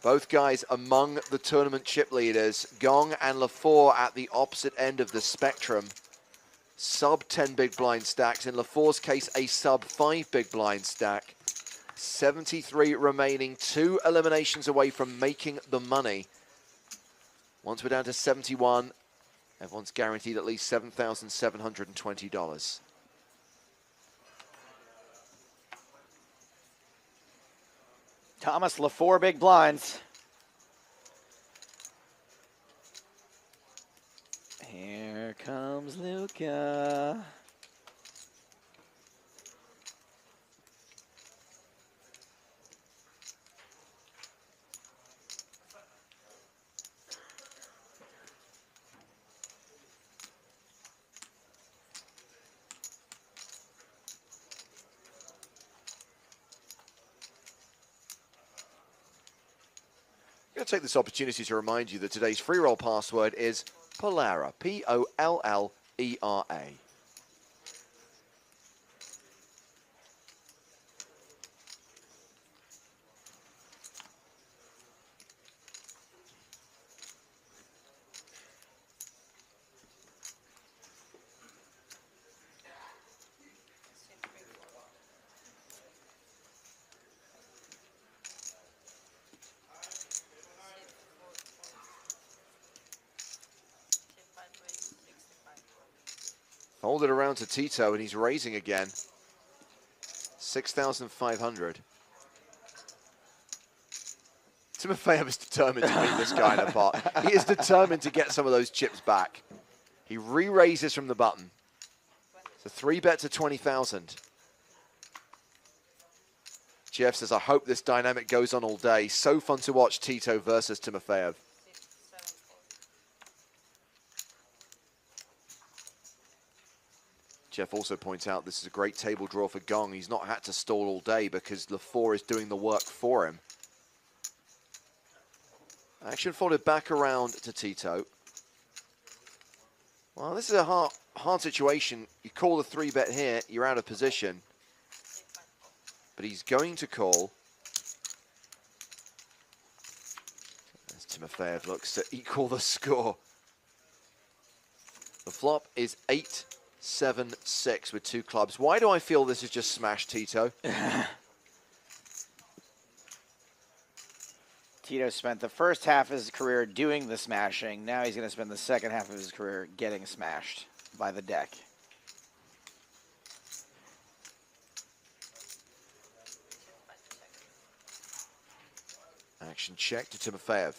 Both guys among the tournament chip leaders. Gong and Lefort at the opposite end of the spectrum. Sub 10 big blind stacks. In Lefort's case, a sub 5 big blind stack. 73 remaining, 2 eliminations away from making the money. Once we're down to 71, everyone's guaranteed at least $7,720. Thomas Lefort big blinds. Here comes Luca. I'm going to take this opportunity to remind you that today's free roll password is Pollera, P-O-L-L-E-R-A. Hold it around to Tito, and he's raising again. 6,500. Timofeev is determined to beat this guy in a pot. He is determined to get some of those chips back. He re-raises from the button. It's a 3-bet to 20,000. Jeff says, I hope this dynamic goes on all day. So fun to watch Tito versus Timofeev. Jeff also points out this is a great table draw for Gong. He's not had to stall all day because Lefort is doing the work for him. Action folded back around to Tito. Well, this is a hard situation. You call the 3-bet here, you're out of position. But he's going to call. As Timofeev looks to equal the score. The flop is 8-7-6 with 2 clubs. Why do I feel this is just smash, Tito? Tito spent the first half of his career doing the smashing. Now he's going to spend the second half of his career getting smashed by the deck. Action check to Timofeev.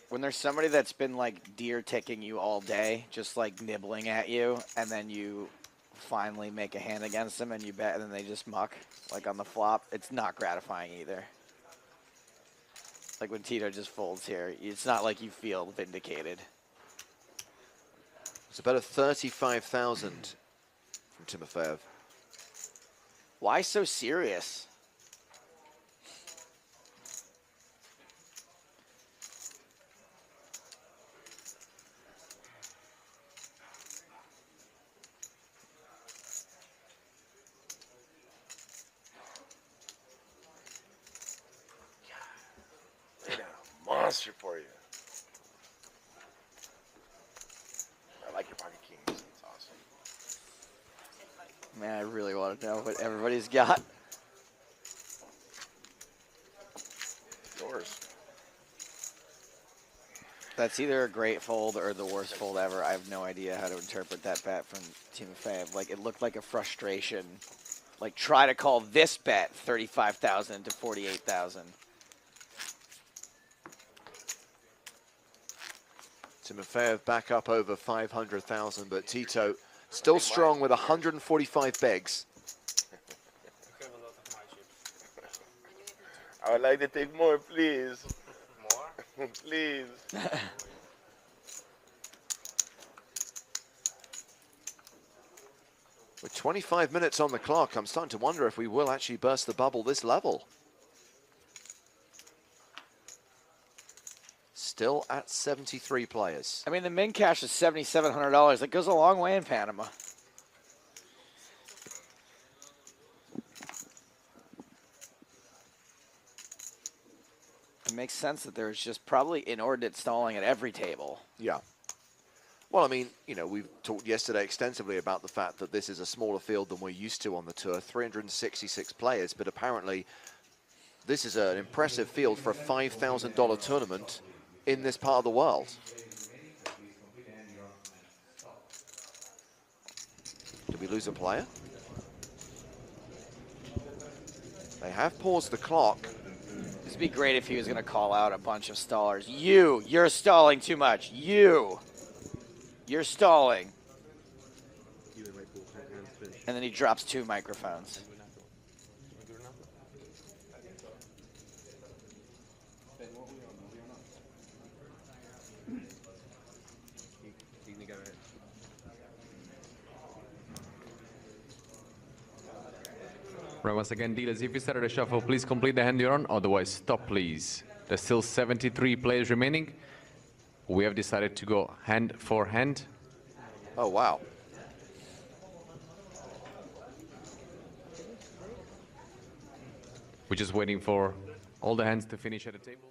When there's somebody that's been like deer ticking you all day, just like nibbling at you, and then you finally make a hand against them and you bet and then they just muck like on the flop, it's not gratifying either. Like when Tito just folds here, it's not like you feel vindicated. It's about a 35,000 from Timofeev. Why so serious? Monster for you. I like your pocket kings. It's awesome. Man, I really want to know what everybody's got. Yours. That's either a great fold or the worst fold ever. I have no idea how to interpret that bet from Timofeev. Like, it looked like a frustration. Like, try to call this bet 35,000 to 48,000. Timofeev back up over 500,000, but Tito still strong with 145 bigs. I would like to take more, please. More? Please. With 25 minutes on the clock, I'm starting to wonder if we will actually burst the bubble this level. still at 73 players. I mean, the min cash is $7,700. That goes a long way in Panama. It makes sense that there's just probably inordinate stalling at every table. Yeah. Well, I mean, you know, we've talked yesterday extensively about the fact that this is a smaller field than we're used to on the tour, 366 players, but apparently this is an impressive field for a $5,000 tournament in this part of the world. Did we lose a player? They have paused the clock. This would be great if he was going to call out a bunch of stallers. You're stalling too much. You're stalling. And then he drops 2 microphones. Right, once again, dealers, if you started a shuffle, please complete the hand you're on, otherwise stop, please. There's still 73 players remaining. We have decided to go hand for hand. Oh, wow. We're just waiting for all the hands to finish at the table.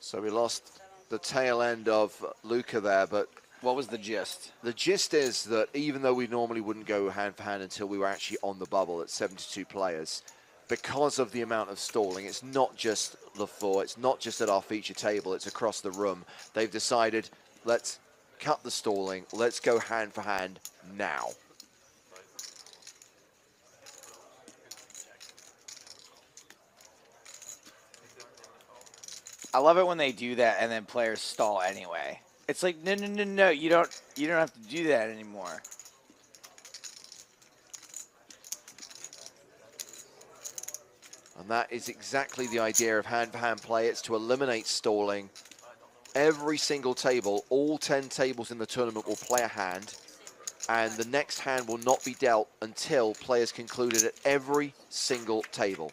So we lost the tail end of Luca there, but What was the gist? the gist is that even though we normally wouldn't go hand for hand until we were actually on the bubble at 72 players, because of the amount of stalling, it's not just Lefort, it's not just at our feature table, it's across the room. They've decided, let's cut the stalling, let's go hand for hand now. I love it when they do that and then players stall anyway. It's like, no, you don't have to do that anymore. And that is exactly the idea of hand-for-hand play. It's to eliminate stalling. Every single table, all 10 tables in the tournament will play a hand, and the next hand will not be dealt until players concluded at every single table.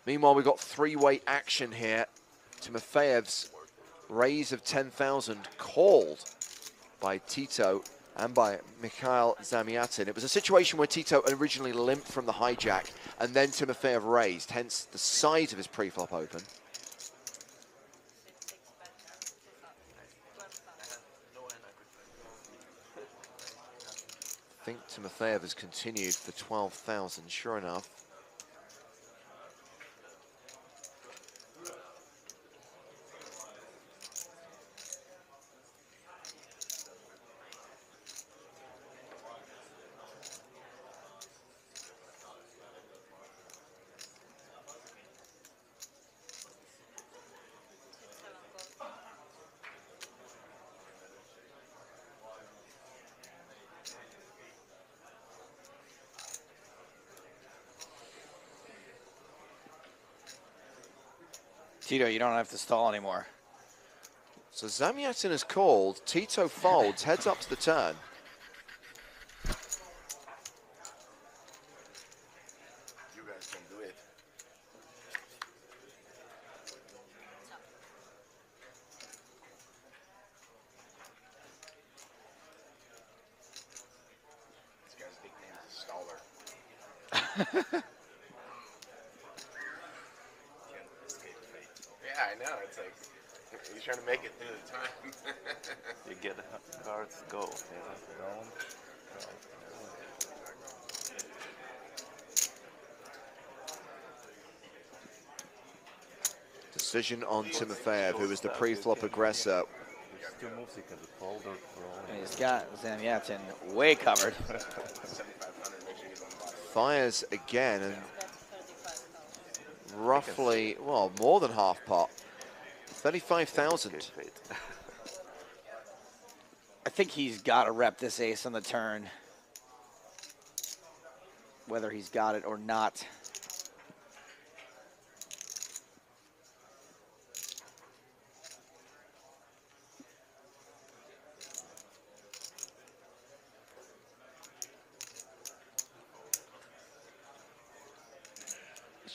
Meanwhile, we've got 3-way action here. Timofeev's raise of 10,000 called by Tito and by Mikhail Zamyatin. It was a situation where Tito originally limped from the hijack and then Timofeev raised, hence the size of his pre-flop open. I think Timofeev has continued for 12,000, sure enough. Tito, you don't have to stall anymore. So Zamyatin is called, Tito folds, heads up to the turn. You guys can do it. This guy's nickname is Staller. Yeah, I know. It's like he's trying to make it through the time. You get cards, go. Don't. Decision on Timofeev, who was the pre-flop aggressor. Two moves he can fold or throw. And he's got Zamyatin way covered. Fires again, and roughly, well, more than half pot. 35,000. I think he's got to rep this ace on the turn, whether he's got it or not.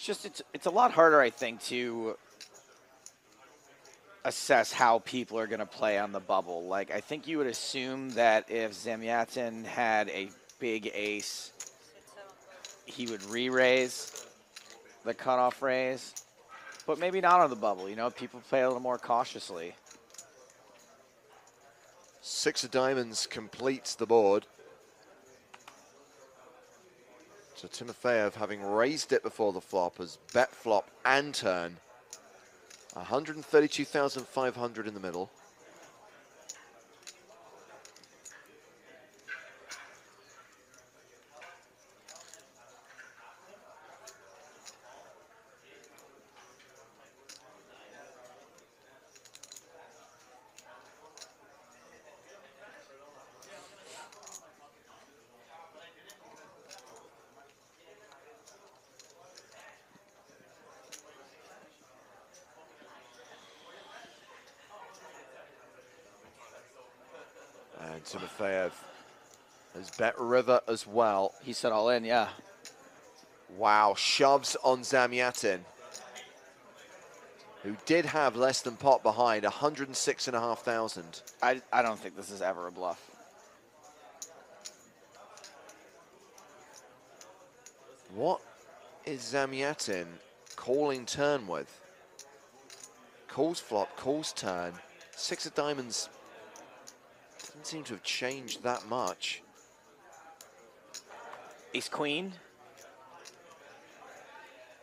It's a lot harder, I think, to assess how people are going to play on the bubble. Like, I think you would assume that if Zamyatin had a big ace, he would re-raise the cutoff raise, but maybe not on the bubble. You know, people play a little more cautiously. 6 of diamonds completes the board. So Timofeev, having raised it before the flop, has bet flop and turn. 132,500 in the middle. And Timofeev has bet river as well. He said all in, yeah. Wow, shoves on Zamyatin, who did have less than pot behind, 106,500. I don't think this is ever a bluff. What is Zamyatin calling turn with? Calls flop, calls turn. 6 of diamonds doesn't seem to have changed that much. Ace queen.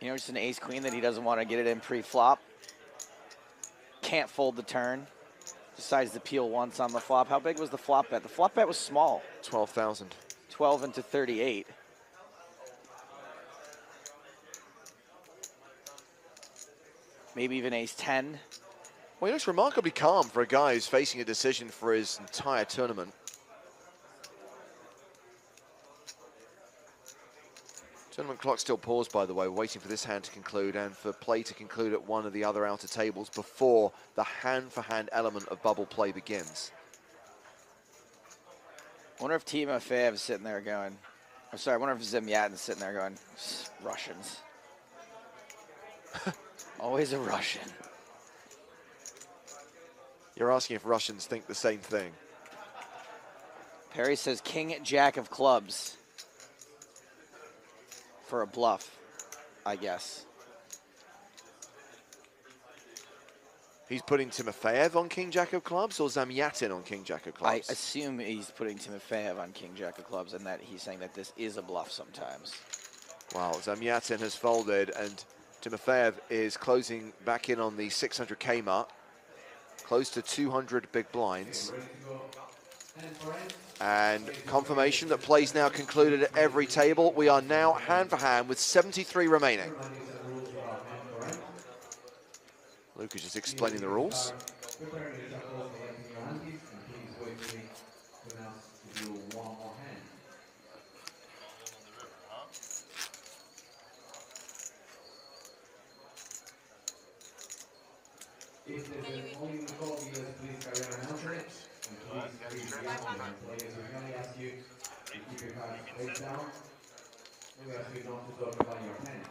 You know, just an ace queen that he doesn't want to get it in pre-flop. Can't fold the turn. Decides to peel once on the flop. How big was the flop bet? The flop bet was small. 12,000. 12 into 38. Maybe even ace 10. Well, he looks remarkably calm for a guy who's facing a decision for his entire tournament. Tournament clock still paused, by the way, waiting for this hand to conclude and for play to conclude at one of the other outer tables before the hand-for-hand element of bubble play begins. I wonder if Timofeev's sitting there going, I'm sorry, I wonder if Zamyatin's sitting there going, Russians. Always a Russian. You're asking if Russians think the same thing. Perry says king, jack of clubs. For a bluff, I guess. He's putting Timofeev on king, jack of clubs or Zamyatin on king, jack of clubs? I assume he's putting Timofeev on king, jack of clubs and that he's saying that this is a bluff sometimes. Wow, Zamyatin has folded and Timofeev is closing back in on the 600K mark. Close to 200 big blinds. And confirmation that play's now concluded at every table. We are now hand for hand with 73 remaining. Luke is just explaining the rules. If there's only one call, you guys please carry on announcing it. And please carry on. Players, we only ask you to keep your cards face down. And we ask you not to talk about your hand.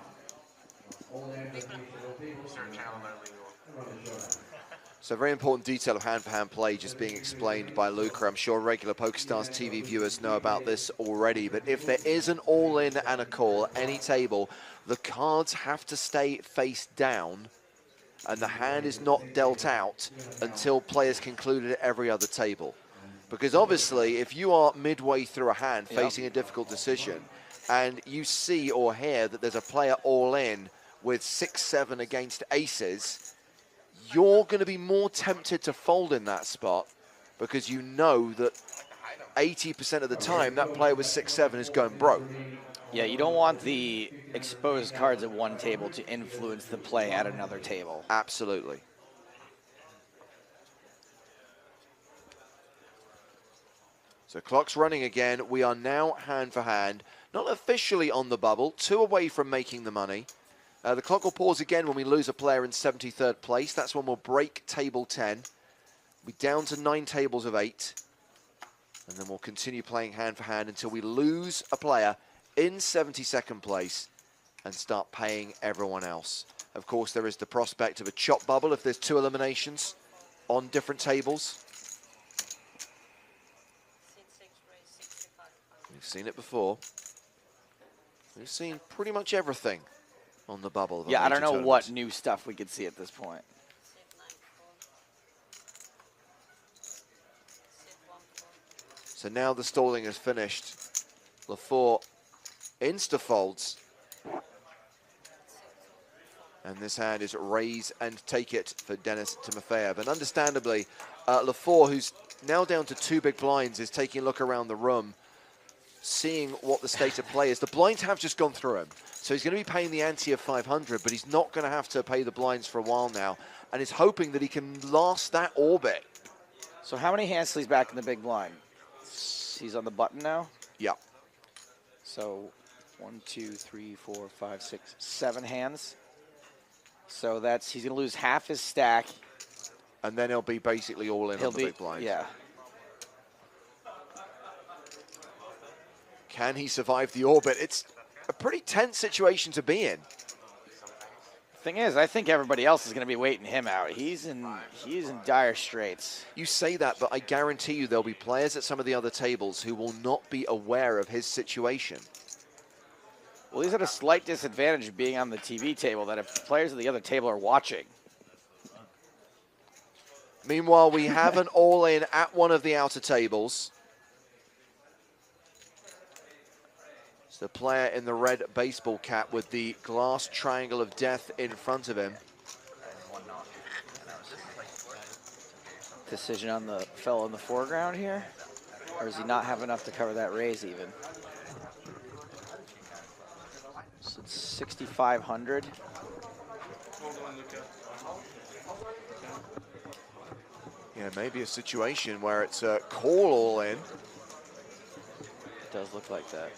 All there, just make sure people So very important detail of hand-for-hand play just being explained by Luca. I'm sure regular PokerStars TV viewers know about this already, but if there is an all-in and a call at any table, the cards have to stay face down and the hand is not dealt out until players concluded at every other table. Because obviously, if you are midway through a hand facing a difficult decision and you see or hear that there's a player all in with 6-7 against aces, you're going to be more tempted to fold in that spot because you know that 80% of the time that player with 6-7 is going broke. Yeah, you don't want the exposed cards at one table to influence the play at another table. Absolutely. So clock's running again. We are now hand for hand. Not officially on the bubble, 2 away from making the money. The clock will pause again when we lose a player in 73rd place. That's when we'll break table 10. We'll be down to 9 tables of 8. And then we'll continue playing hand for hand until we lose a player in 72nd place and start paying everyone else. Of course, there is the prospect of a chop bubble if there's 2 eliminations on different tables. We've seen it before. We've seen pretty much everything on the bubble. Yeah, I don't know what new stuff we could see at this point. So now the stalling is finished. Lefort insta-folds. And this hand is raise and take it for Denis Timofeev. And understandably, Lefort, who's now down to 2 big blinds, is taking a look around the room, seeing what the state of play is. The blinds have just gone through him. So he's going to be paying the ante of 500, but he's not going to have to pay the blinds for a while now. And is hoping that he can last that orbit. So how many hands till he's back in the big blind? He's on the button now? Yeah. So 1, 2, 3, 4, 5, 6, 7 hands. So that's, he's going to lose half his stack. And then he'll be basically all in on the big blind. Yeah. Can he survive the orbit? It's a pretty tense situation to be in. Thing is, I think everybody else is going to be waiting him out. He's in dire straits. You say that, but I guarantee you there'll be players at some of the other tables who will not be aware of his situation. Well, he's at a slight disadvantage of being on the TV table, that if players at the other table are watching. Meanwhile, we have an all-in at one of the outer tables. It's the player in the red baseball cap with the glass triangle of death in front of him. Decision on the fellow in the foreground here? Or does he not have enough to cover that raise even? So it's 6,500. Yeah, maybe a situation where it's a call all in. It does look like that.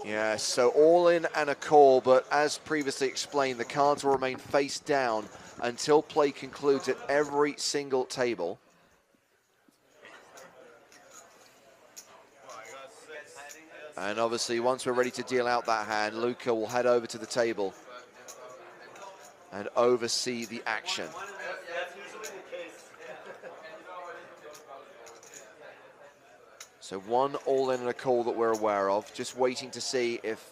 Yeah, so all in and a call, but as previously explained, the cards will remain face down until play concludes at every single table. And obviously, once we're ready to deal out that hand, Luca will head over to the table and oversee the action. So one all-in and a call that we're aware of. Just waiting to see if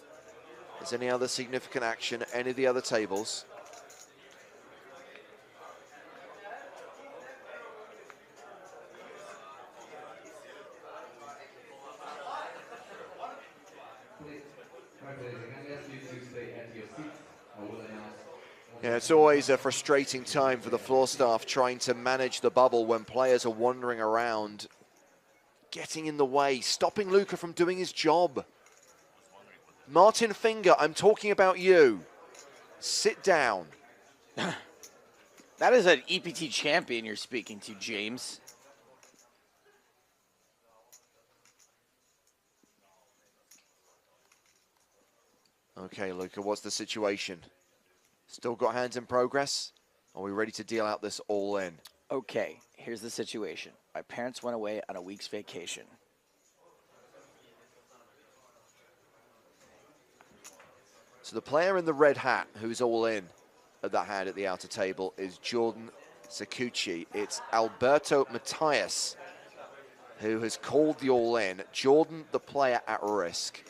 there's any other significant action at any of the other tables. Yeah, it's always a frustrating time for the floor staff trying to manage the bubble when players are wandering around, getting in the way, stopping Luca from doing his job. Martin Finger, I'm talking about you. Sit down. That is an EPT champion you're speaking to, James. Okay, Luca, what's the situation? Still got hands in progress? Are we ready to deal out this all in? Okay, here's the situation. My parents went away on a week's vacation. So the player in the red hat who's all in at that hand at the outer table is Jordan Sakuchi. It's Alberto Matias who has called the all in. Jordan, the player at risk.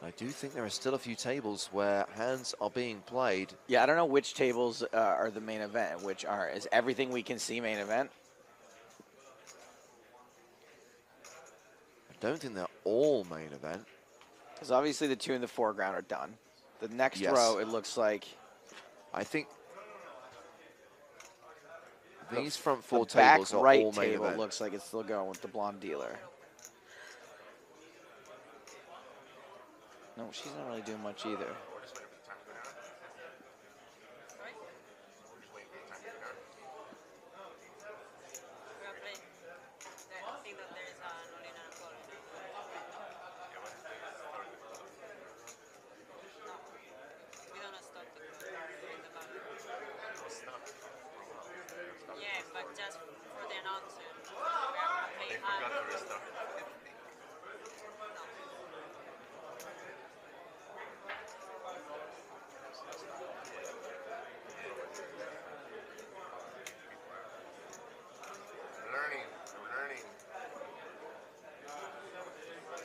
I do think there are still a few tables where hands are being played. Yeah, I don't know which tables are the main event and which aren't. Is everything we can see main event? I don't think they're all main event. Because obviously the two in the foreground are done. The next Yes. row, it looks like... I think these front four the back tables are right all main table event. looks like it's still going with the blonde dealer. No, she's not really doing much either.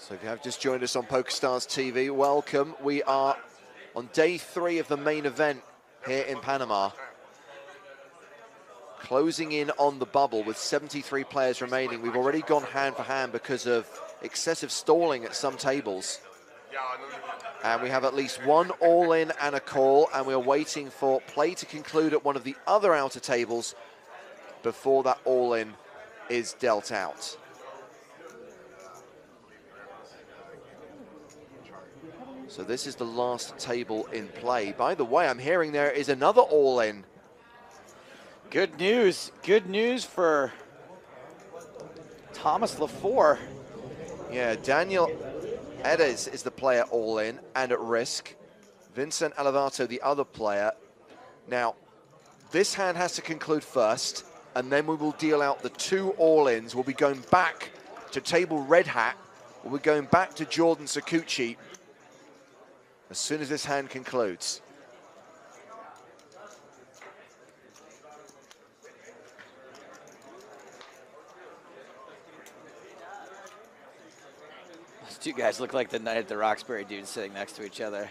So if you have just joined us on PokerStars TV, welcome. We are on day 3 of the main event here in Panama. Closing in on the bubble with 73 players remaining. We've already gone hand for hand because of excessive stalling at some tables. And we have at least one all-in and a call, and we're waiting for play to conclude at one of the other outer tables before that all-in is dealt out. So this is the last table in play. By the way, I'm hearing there is another all-in. Good news. Good news for Thomas Lefort. Yeah, Daniel Edes is the player all-in and at risk. Vincent Alivato, the other player. Now, this hand has to conclude first, and then we will deal out the 2 all-ins. We'll be going back to table Red Hat. We'll be going back to Jordan Sakuchi as soon as this hand concludes. Those 2 guys look like the Night at the Roxbury dudes sitting next to each other.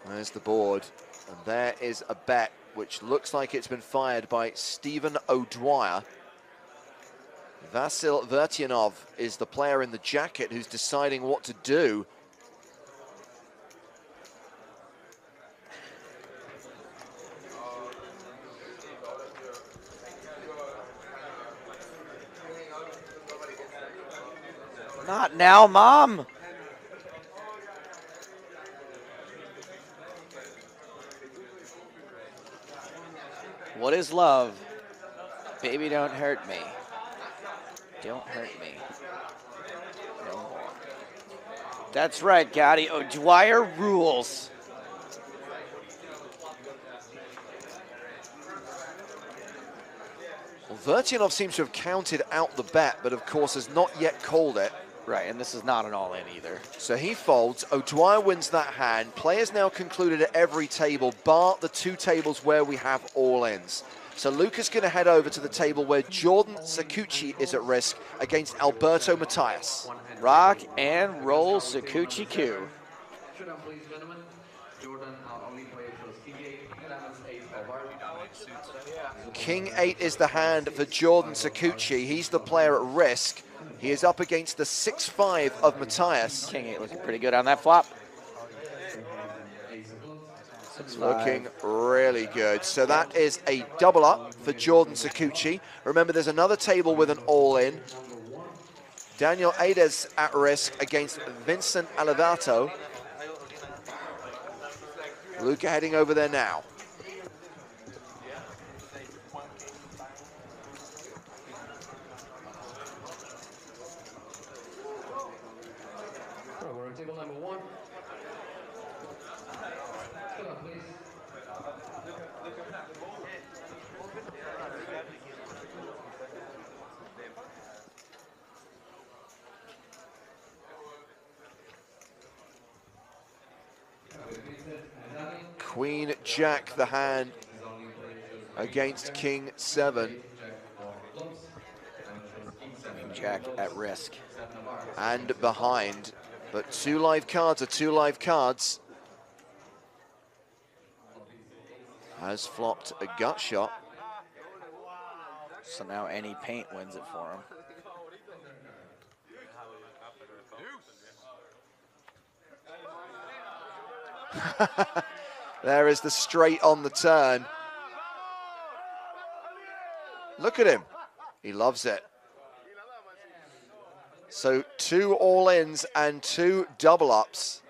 There's the board, and there is a bet which looks like it's been fired by Stephen O'Dwyer. Vasil Vertyanov is the player in the jacket who's deciding what to do. Not now, Mom. What is love? Baby, don't hurt me. Don't hurt me. No more. That's right, Gotti. O'Dwyer rules. Well, Vertyanov seems to have counted out the bet, but of course has not yet called it. Right, and this is not an all-in either. So he folds. O'Dwyer wins that hand. Players now concluded at every table, bar the 2 tables where we have all-ins. So Luke is going to head over to the table where Jordan Sakuchi is at risk against Alberto Matias. Rock and roll Sakuchi Q. Please, gentlemen. Jordan, our only player, shows King 8, 11 8 King 8 is the hand for Jordan Sakuchi. He's the player at risk. He is up against the 6-5 of Matias. King 8 looking pretty good on that flop. Looking really good. So that is a double up for Jordan Sakuchi. Remember, there's another table with an all-in. Daniel Edes at risk against Vincent Alivato. Luca heading over there now. We're on table number 1. Please. Queen Jack the hand against King 7. Jack at risk. And behind. But 2 live cards are 2 live cards. Has flopped a gut shot. So now any paint wins it for him. There is the straight on the turn. Look at him. He loves it. So 2 all-ins and 2 double-ups.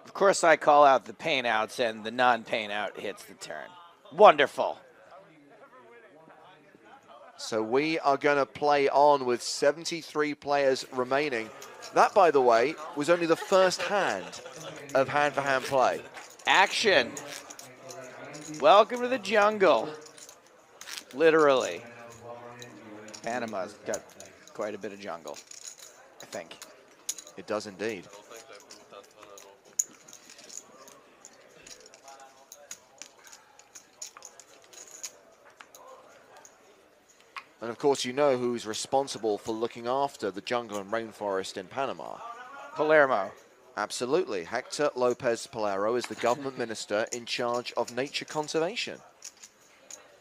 Of course, I call out the paint outs, and the non-paint out hits the turn. Wonderful. So we are going to play on with 73 players remaining. That, by the way, was only the first hand of hand-for-hand play. Action. Welcome to the jungle. Literally. Panama's got quite a bit of jungle, I think. It does indeed. And of course, you know who's responsible for looking after the jungle and rainforest in Panama. Palermo. Absolutely. Hector Lopez Palero is the government minister in charge of nature conservation.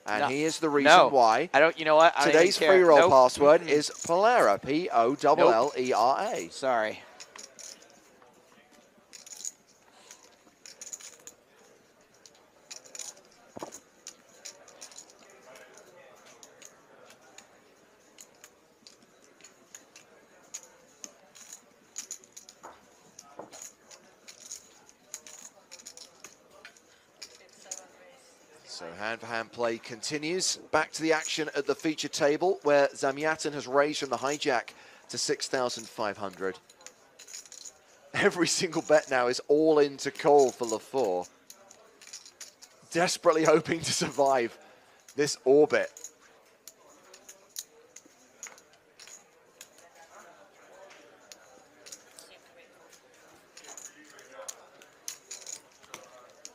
And he is the reason why I don't, you know what? I don't today's even care. free roll Nope. password is Polera, P-O-L-L-E-R-A. Sorry. So hand-for-hand play continues. Back to the action at the feature table, where Zamyatin has raised from the hijack to 6,500. Every single bet now is all in to call for Lefort. Desperately hoping to survive this orbit.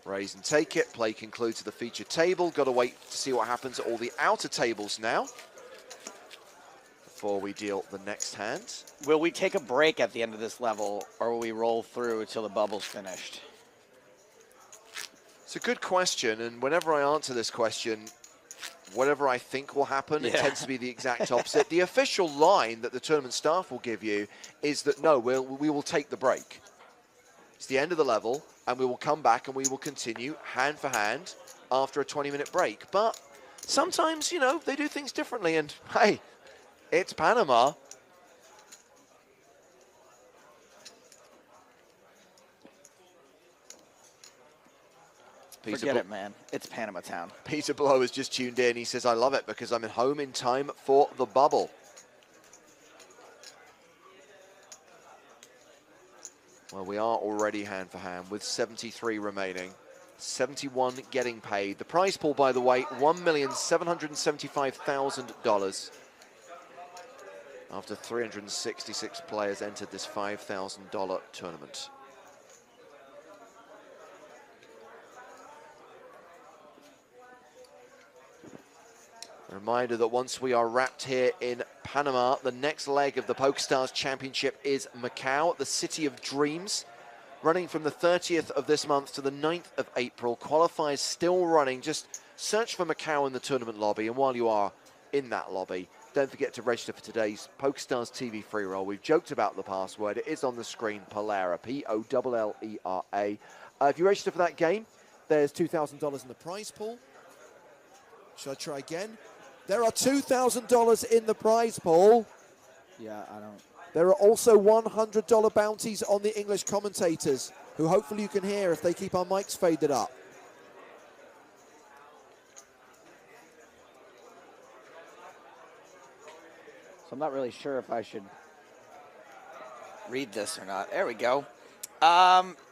Raise and take it. Play concludes at the feature table. Got to wait to see what happens at all the outer tables now before we deal the next hand. Will we take a break at the end of this level, or will we roll through until the bubble's finished? It's a good question, and whenever I answer this question, whatever I think will happen, it tends to be the exact opposite. The official line that the tournament staff will give you is that, no, we will take the break. It's the end of the level, and we will come back and we will continue hand for hand after a 20-minute break. But sometimes, you know, they do things differently, and hey, it's Panama. Forget it, man. It's Panama town. Peter Blow has just tuned in. He says, I love it because I'm at home in time for the bubble. Well, we are already hand for hand with 73 remaining. 71 getting paid. The prize pool, by the way, $1,775,000. After 366 players entered this $5,000 tournament. A reminder that once we are wrapped here in Panama, the next leg of the PokerStars Championship is Mikhail, the City of Dreams, running from the 30th of this month to the 9th of April. Qualifiers still running. Just search for Mikhail in the tournament lobby, and while you are in that lobby, don't forget to register for today's PokerStars TV free roll. We've joked about the password. It is on the screen, Polera, P-O-L-L-E-R-A. If you register for that game, there's $2,000 in the prize pool. Should I try again? There are $2,000 in the prize pool. Yeah, I don't. There are also $100 bounties on the English commentators, who hopefully you can hear if they keep our mics faded up. So I'm not really sure if I should read this or not. There we go.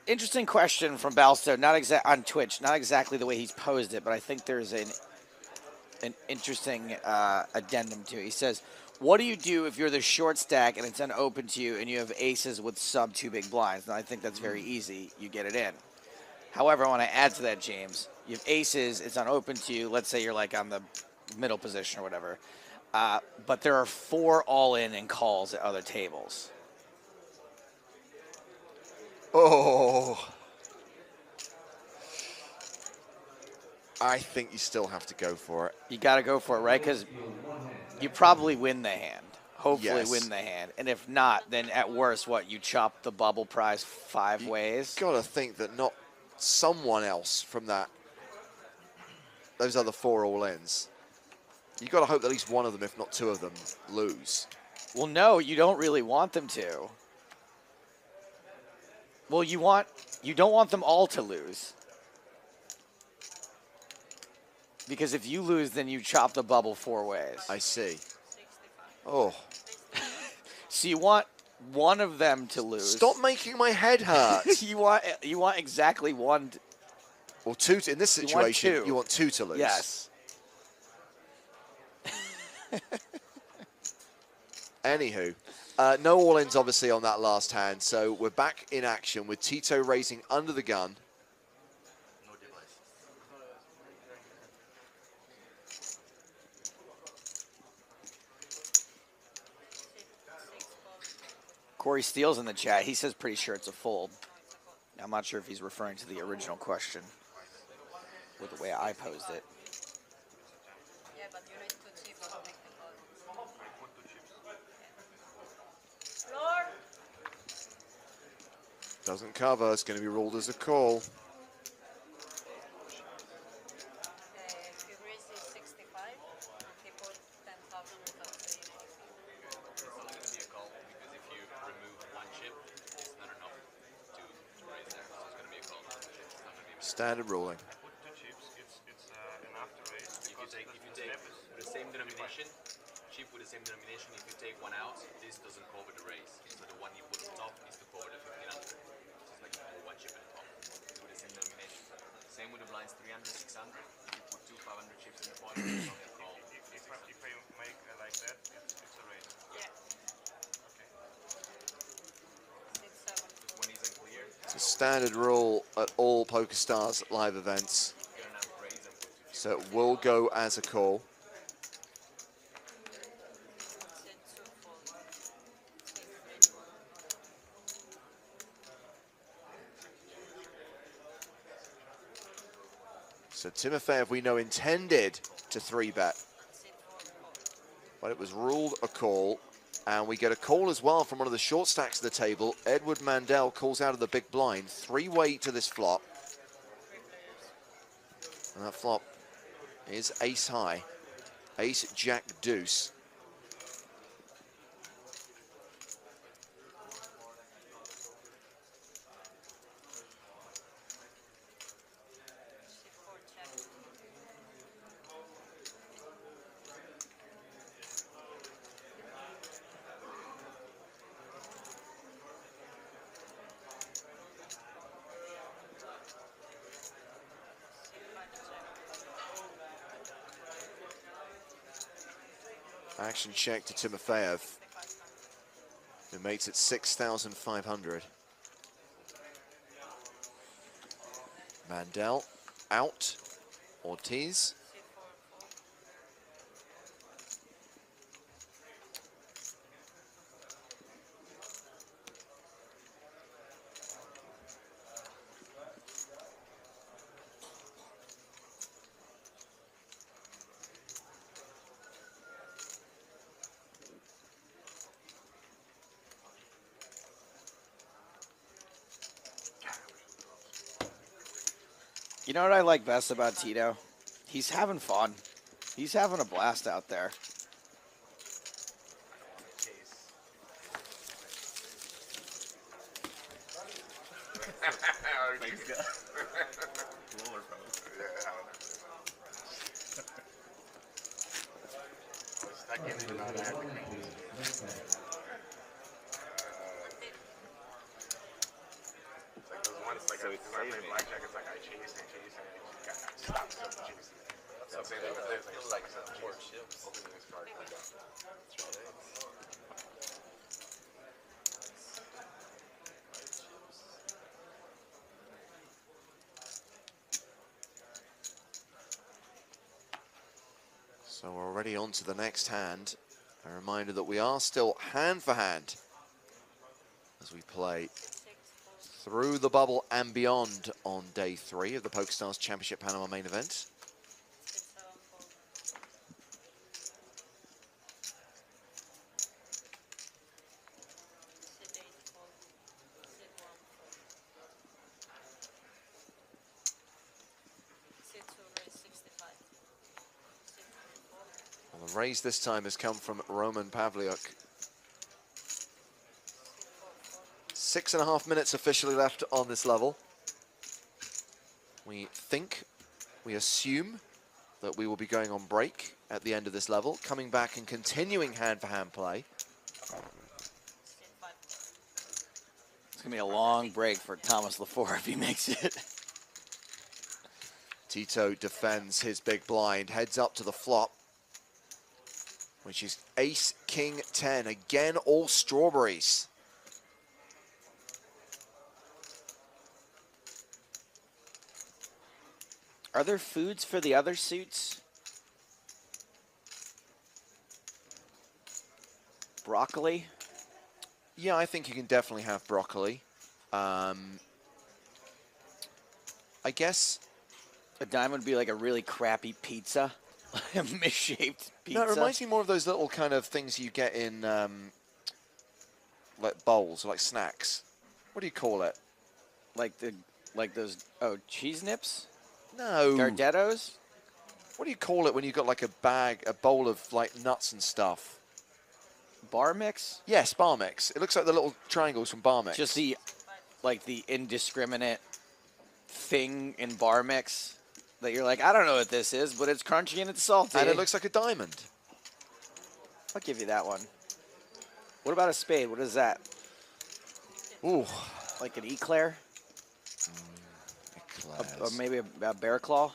Interesting question from Balsto. On Twitch. Not exactly the way he's posed it, but I think there's an interesting addendum to it. He says, what do you do if you're the short stack and it's unopened to you and you have aces with sub 2 big blinds? Now, I think that's very easy. You get it in. However, I want to add to that, James. You have aces, it's unopened to you. Let's say you're like on the middle position or whatever. But there are 4 all-in and calls at other tables. Oh. I think you still have to go for it. You got to go for it, right? Because you probably win the hand. Hopefully Yes. win the hand. And if not, then at worst, what, you chop the bubble prize 5 ways? Got to think that not someone else from those other 4 all-ins. You got to hope that at least one of them, if not 2 of them, lose. Well, no, you don't really want them to. Well, you don't want them all to lose. Because if you lose, then you chop the bubble 4 ways. I see. Oh. So you want one of them to lose. Stop making my head hurt. you want exactly one. Well, 2 in this situation, you want 2 to lose. Yes. Anywho, no all-ins obviously on that last hand, so we're back in action with Tito raising under the gun. Corey Steele's in the chat. He says pretty sure it's a fold. I'm not sure if he's referring to the original question with the way I posed it. Yeah, but you need to chip to make the call. Floor. Doesn't cover, it's going to be ruled as a call. If he raises 65, he put 10,000 without paying any fee. It's not going to be a call because if you remove one chip, it's not enough to raise there. So it's going to be a call. It's not going to be a Standard ruling. Put 2 chips, it's enough to raise. If you take with the same denomination, chip with the same denomination, if you take one out, this doesn't cover the raise. So the one you put on top is to cover the 1500. So it's like you put one chip on top. It's with the same denomination. Same with the blinds 300, 600. If you put 2 500 chips in the pot, it's not a call. If I make like that, it's a raise. Yeah. Okay. 6, 7. Just when he's unclear, It's a standard rule at all PokerStars live events, get enough raise and put 2 chips. so it will go as a call. It's 2 fold. 6, 3. So Timofeev, we know, intended to 3-bet, Sit 4 call. but it was ruled a call. And we get a call as well from one of the short stacks of the table. Edward Mandel calls out of the big blind. 3-way to this flop. 3 players. And that flop is ace high. Ace, jack, deuce. C4 check. Action check to Timofeev, who makes it 6,500. Mandel out. Ortiz. You know what I like best about Tito? He's having fun. He's having a blast out there. Thanks, guys. Lower, probably. Stuck in and out of It's like those ones, like So I it's play saving. blackjack, it's like I chase and stop chasing. Something like that. It feels like some chips. Opening this card. So we're already on to the next hand. A reminder that we are still hand for hand as we play 6, 4. through the bubble and beyond on day 3 of the PokerStars Championship Panama main event. 6, 7 fold. Sit 8 fold. Sit 1 fold. Sit 2 raise 65. Sit 3 fold. Well, the raise this time has come from Roman Pavliuk. 6.5 minutes officially left on this level. We think, we assume that we will be going on break at the end of this level, coming back and continuing hand-for-hand play. Sit 5. It's going to be a long break for Thomas Lefort if he makes it. Tito defends his big blind, heads up to the flop. which is ace, king, 10. Again, all strawberries. Are there foods for the other suits? Broccoli? Yeah, I think you can definitely have broccoli. I guess... A diamond would be like a really crappy pizza. A misshaped pizza. No, it reminds me more of those little kind of things you get in like bowls, like snacks. What do you call it? Like those, cheese nips? No. Gardettos? What do you call it when you've got like a bowl of like nuts and stuff? Bar mix? Yes, bar mix. It looks like the little triangles from bar mix. Just the indiscriminate thing in bar mix that you're like, I don't know what this is, but it's crunchy and it's salty. And it looks like a diamond. I'll give you that one. What about a spade? What is that? Ooh. Like an eclair? Or maybe a bear claw?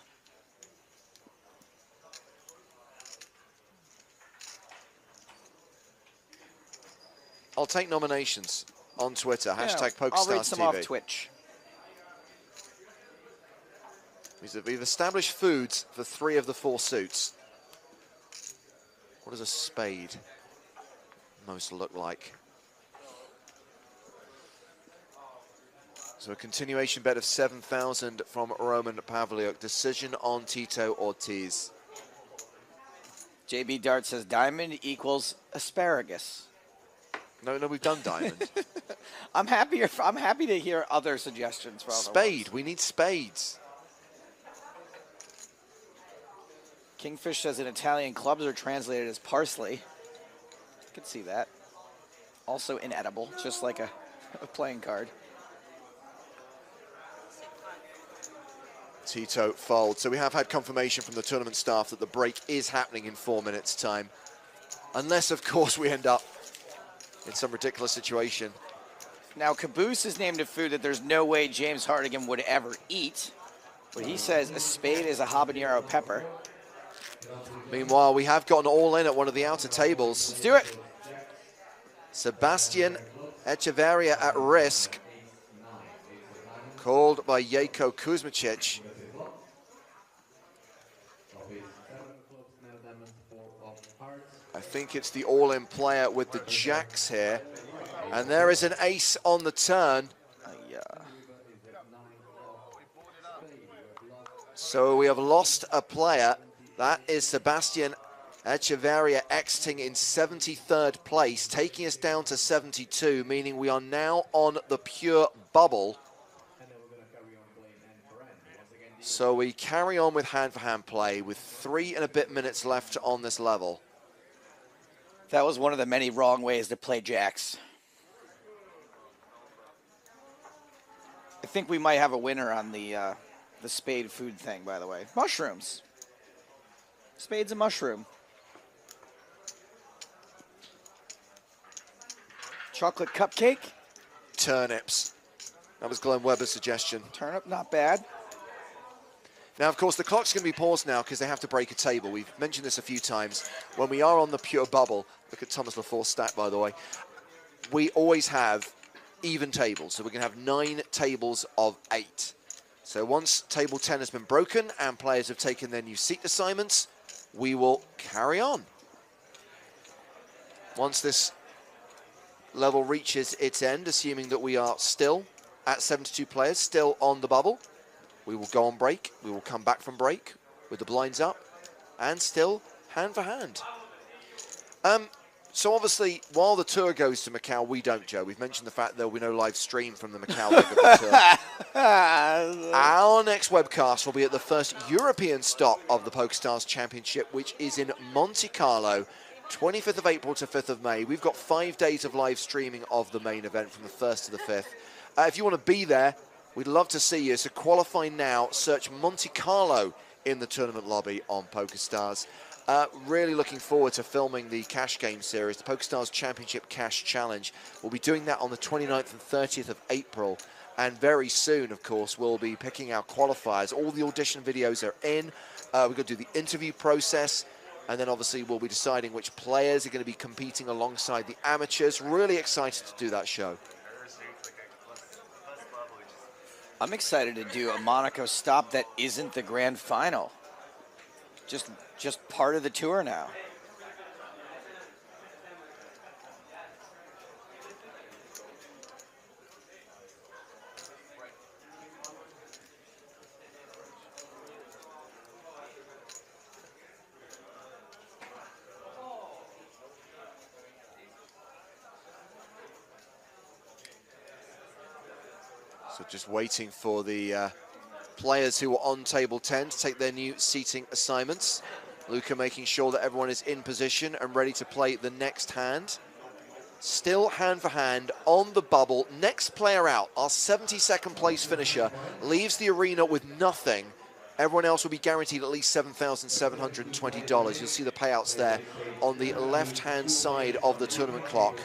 I'll take nominations on Twitter. Hashtag PokerStars I'll read some TV. off Twitch. We've established foods for 3 of the 4 suits. What does a spade most look like? So a continuation bet of 7,000 from Roman Pavliuk. Decision on Tito Ortiz. JB Dart says diamond equals asparagus. No, we've done diamond. I'm happy to hear other suggestions for other Spade. ones. We need spades. Kingfish says in Italian clubs are translated as parsley. I could see that. Also inedible, just like a playing card. Tito folds. So we have had confirmation from the tournament staff that the break is happening in 4 minutes' time. Unless, of course, we end up in some ridiculous situation. Now, Caboose has named a food that there's no way James Hardigan would ever eat. But he says a spade is a habanero pepper. Meanwhile, we have gotten all in at one of the outer tables. Let's do it. Sebastian Echeverria at risk. Called by Jejko Kuzmicic. I think it's the all-in player with the jacks here. And there is an ace on the turn. So we have lost a player. That is Sebastian Echeverria exiting in 73rd place, taking us down to 72, meaning we are now on the pure bubble. So we carry on with hand-for-hand play with 3 and a bit minutes left on this level. That was one of the many wrong ways to play jacks. I think we might have a winner on the spade food thing, by the way. Mushrooms. Spade's a mushroom. Chocolate cupcake. Turnips. That was Glenn Webber's suggestion. Turnip, not bad. Now, of course, the clock's going to be paused now because they have to break a table. We've mentioned this a few times. When we are on the pure bubble, look at Thomas Lefort's stat, by the way, we always have even tables. So we can have 9 tables of 8. So once table 10 has been broken and players have taken their new seat assignments, we will carry on. Once this level reaches its end, assuming that we are still at 72 players, still on the bubble, we will go on break. We will come back from break with the blinds up and still hand for hand. So obviously, while the tour goes to Macau, we don't, Joe. We've mentioned the fact there will be no live stream from the Macau leg of the tour. Our next webcast will be at the first European stop of the PokerStars Championship, which is in Monte Carlo, 25th of April to 5th of May. We've got 5 days of live streaming of the main event from the 1st to the 5th. If you want to be there, we'd love to see you. So qualify now, search Monte Carlo in the tournament lobby on PokerStars. Really looking forward to filming the cash game series, the PokerStars Championship Cash Challenge. We'll be doing that on the 29th and 30th of April. And very soon, of course, we'll be picking our qualifiers. All the audition videos are in. We're going to do the interview process. And then obviously we'll be deciding which players are going to be competing alongside the amateurs. Really excited to do that show. I'm excited to do a Monaco stop that isn't the grand final. Just part of the tour now. So just waiting for the players who are on table 10 to take their new seating assignments. Luca making sure that everyone is in position and ready to play the next hand. Still hand for hand on the bubble. Next player out, our 72nd place finisher, leaves the arena with nothing. Everyone else will be guaranteed at least $7,720. You'll see the payouts there on the left-hand side of the tournament clock.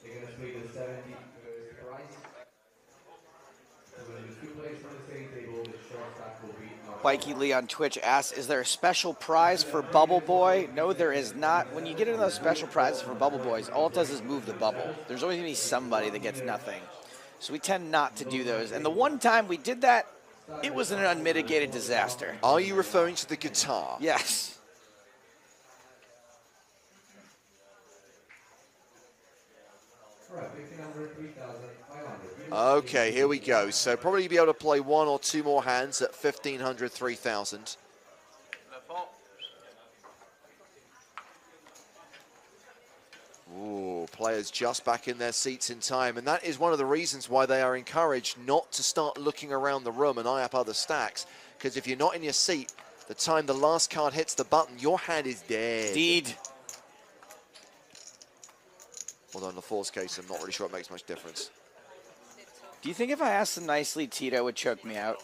They're going to split the 71st prize. So when the 2 players from the same table, the short stack will be Bikey Lee on Twitch asks, is there a special prize for Bubble Boy? No, there is not. When you get into those special prizes for Bubble Boys, all it does is move the bubble. There's always going to be somebody that gets nothing. So we tend not to do those. And the one time we did that, it was an unmitigated disaster. Are you referring to the guitar? Yes. Okay, here we go. So probably be able to play 1 or 2 more hands at 1,500, 3,000. Ooh, players just back in their seats in time. And that is one of the reasons why they are encouraged not to start looking around the room and eye up other stacks. Because if you're not in your seat, the time the last card hits the button, your hand is dead. Indeed. Although in Lefort's case, I'm not really sure it makes much difference. Do you think if I asked him nicely, Tito would choke me out?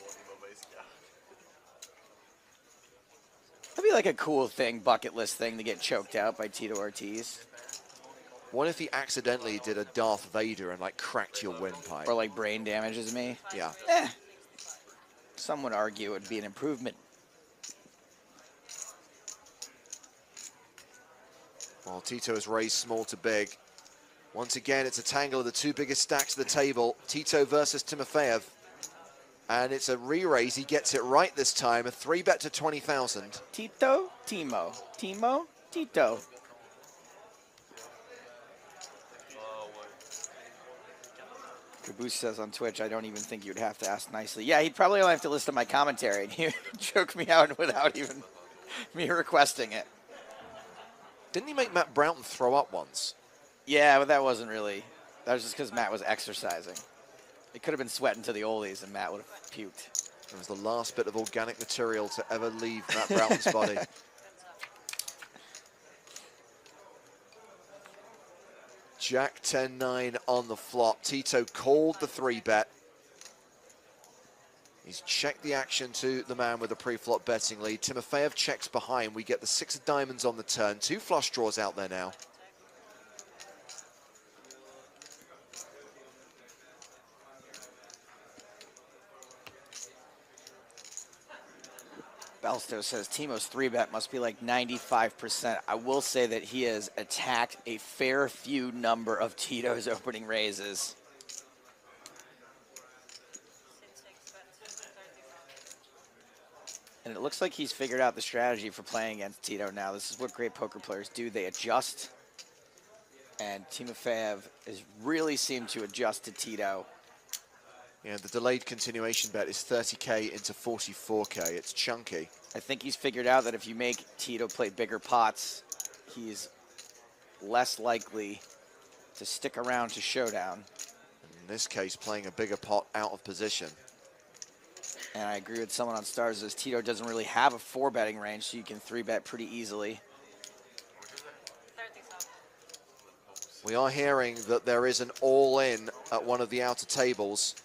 That'd be like a cool thing, bucket list thing, to get choked out by Tito Ortiz. What if he accidentally did a Darth Vader and like cracked your windpipe? Or like brain damages me? Yeah. Some would argue it would be an improvement. Well, Tito has raised small to big. Once again, it's a tangle of the 2 biggest stacks of the table. Tito versus Timofeev. And it's a re-raise. He gets it right this time. A 3-bet to 20,000. Tito, Timo. Timo, Tito. Caboose says on Twitch, I don't even think you'd have to ask nicely. Yeah, he'd probably only have to listen to my commentary, and he would choke me out without even me requesting it. Didn't he make Matt Broughton throw up once? Yeah, but that wasn't really. That was just because Matt was exercising. It could have been sweating to the oldies, and Matt would have puked. It was the last bit of organic material to ever leave Matt Broughton's body. Jack 10-9 on the flop. Tito called the 3-bet. He's checked the action to the man with the pre-flop betting lead. Timofeev checks behind. We get the 6 of diamonds on the turn. 2 flush draws out there now. Balsto says Timo's 3-bet must be like 95%. I will say that he has attacked a fair few number of Tito's opening raises. And it looks like he's figured out the strategy for playing against Tito now. This is what great poker players do. They adjust. And Timofeev has really seemed to adjust to Tito. Yeah, the delayed continuation bet is 30K into 44K. It's chunky. I think he's figured out that if you make Tito play bigger pots, he's less likely to stick around to showdown. In this case, playing a bigger pot out of position. And I agree with someone on Stars as Tito doesn't really have a 4-betting range, so you can 3-bet pretty easily. We are hearing that there is an all-in at one of the outer tables.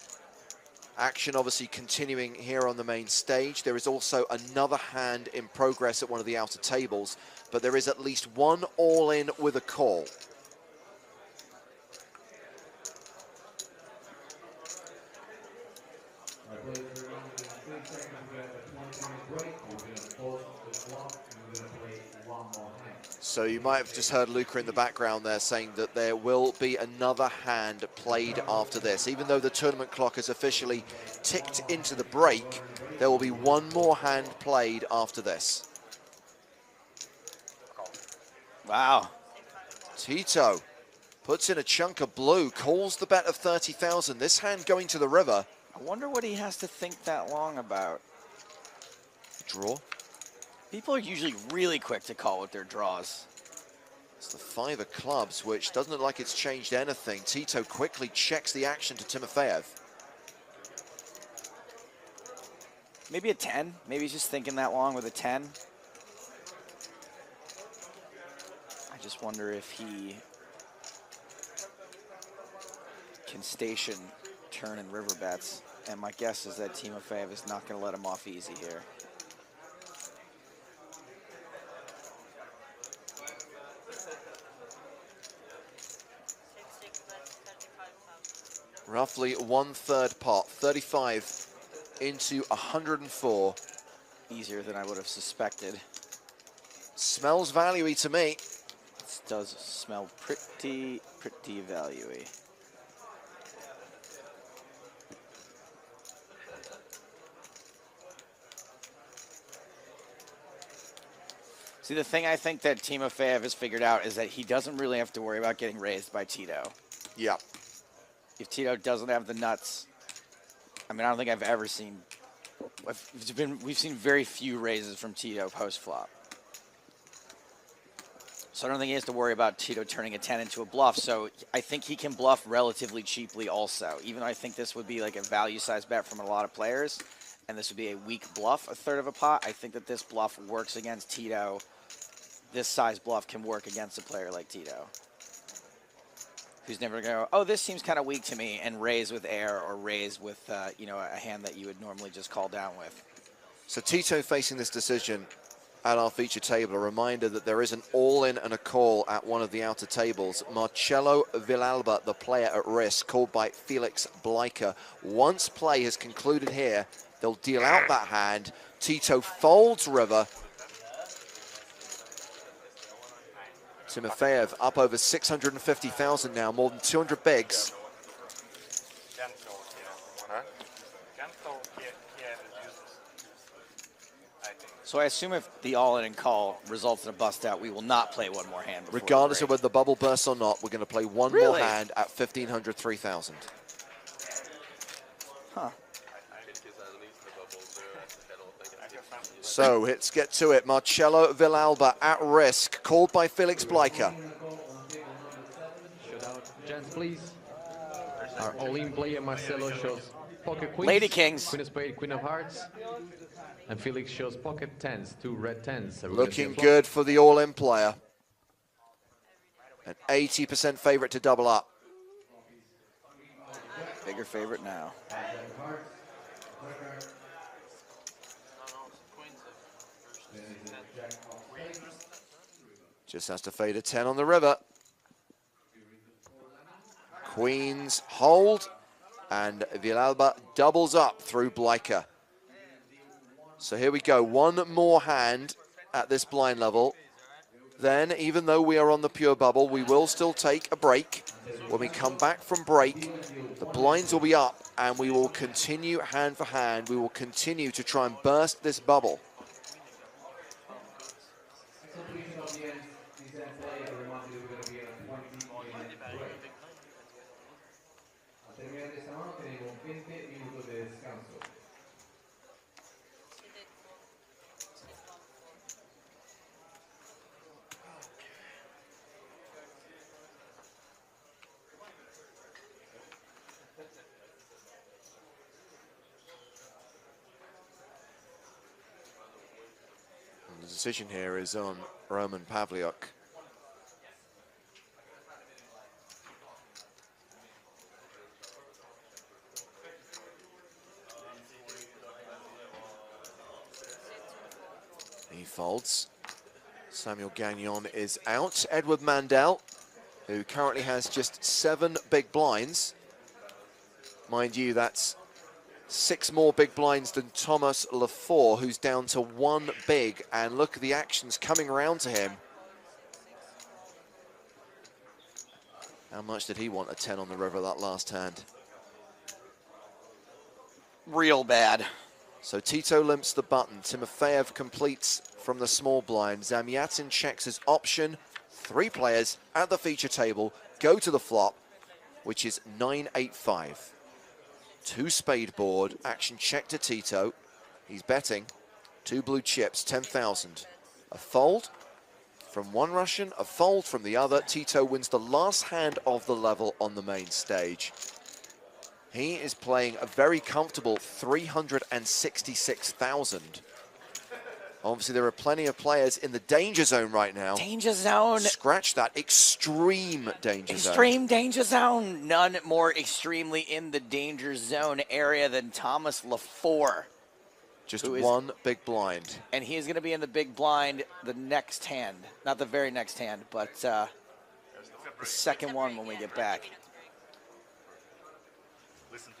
Action obviously continuing here on the main stage. There is also another hand in progress at one of the outer tables, but there is at least one all-in with a call. All right, players, we're running in 3 seconds. We're going to have a 20-minute break. We're going to pause the clock and we're going to So you might have just heard Luca in the background there saying that there will be another hand played after this. Even though the tournament clock has officially ticked into the break, there will be one more hand played after this. Wow. Tito puts in a chunk of blue, calls the bet of 30,000. This hand going to the river. I wonder what he has to think that long about. Draw. People are usually really quick to call with their draws. It's the 5 of clubs, which doesn't look like it's changed anything. Tito quickly checks the action to Timofeev. Maybe a 10. Maybe he's just thinking that long with a 10. I just wonder if he can station turn and river bets. And my guess is that Timofeev is not going to let him off easy here. Roughly 1/3 pot, 35 into 104. Easier than I would have suspected. Smells value-y to me. This does smell pretty value-y. See, the thing I think that Timofeev has figured out is that he doesn't really have to worry about getting raised by Tito. Yeah. If Tito doesn't have the nuts, I mean, I don't think I've ever seen. We've seen very few raises from Tito post flop. So I don't think he has to worry about Tito turning a 10 into a bluff. So I think he can bluff relatively cheaply also. Even though I think this would be like a value size bet from a lot of players, and this would be a weak bluff, a third of a pot, I think that this bluff works against Tito. This size bluff can work against a player like Tito, who's never going to go, oh, this seems kind of weak to me, and raise with air or raise with, you know, a hand that you would normally just call down with. So Tito facing this decision at our feature table. A reminder that there is an all-in and a call at one of the outer tables. Marcelo Villalba, the player at risk, called by Felix Bleicher. Once play has concluded here, they'll deal out that hand. Tito folds river. Timofeev up over 650,000 now, more than 200 bigs. So I assume if the all-in and call results in a bust out, we will not play one more hand. Regardless of whether the bubble bursts or not, we're going to play one more hand at 1,500, 3,000. Huh. So let's get to it. Marcelo Villalba at risk, called by Felix Bleicher. Gents, please. Our all-in player Marcelo shows pocket queens, Lady Kings, queen of spades, queen of hearts, and Felix shows pocket tens, 2 red tens. Looking good for the all-in player. An 80% favorite to double up. Bigger favorite now. Just has to fade a 10 on the river. Queens hold, and Villalba doubles up through Bleicher. So here we go, one more hand at this blind level. Then, even though we are on the pure bubble, we will still take a break. When we come back from break, the blinds will be up, and we will continue hand for hand. We will continue to try and burst this bubble. The decision here is on Roman Pavliuk. He folds. Samuel Gagnon is out. Edward Mandel, who currently has just 7 big blinds. Mind you, that's 6 more big blinds than Thomas Lefort, who's down to 1 big. And look at the actions coming around to him. How much did he want a 10 on the river that last hand? Real bad. So Tito limps the button. Timofeev completes from the small blind. Zamyatin checks his option. 3 players at the feature table go to the flop, which is 9-8-5. 2 spade board. Action check to Tito. He's betting. 2 blue chips, 10,000. A fold from one Russian, a fold from the other. Tito wins the last hand of the level on the main stage. He is playing a very comfortable 366,000. Obviously, there are plenty of players in the danger zone right now. Danger zone. Scratch that, extreme danger zone. Extreme danger zone. None more extremely in the danger zone area than Thomas Lefort. Just one big blind. And he is going to be in the big blind the next hand. Not the very next hand, but the second one when we get back. Listen to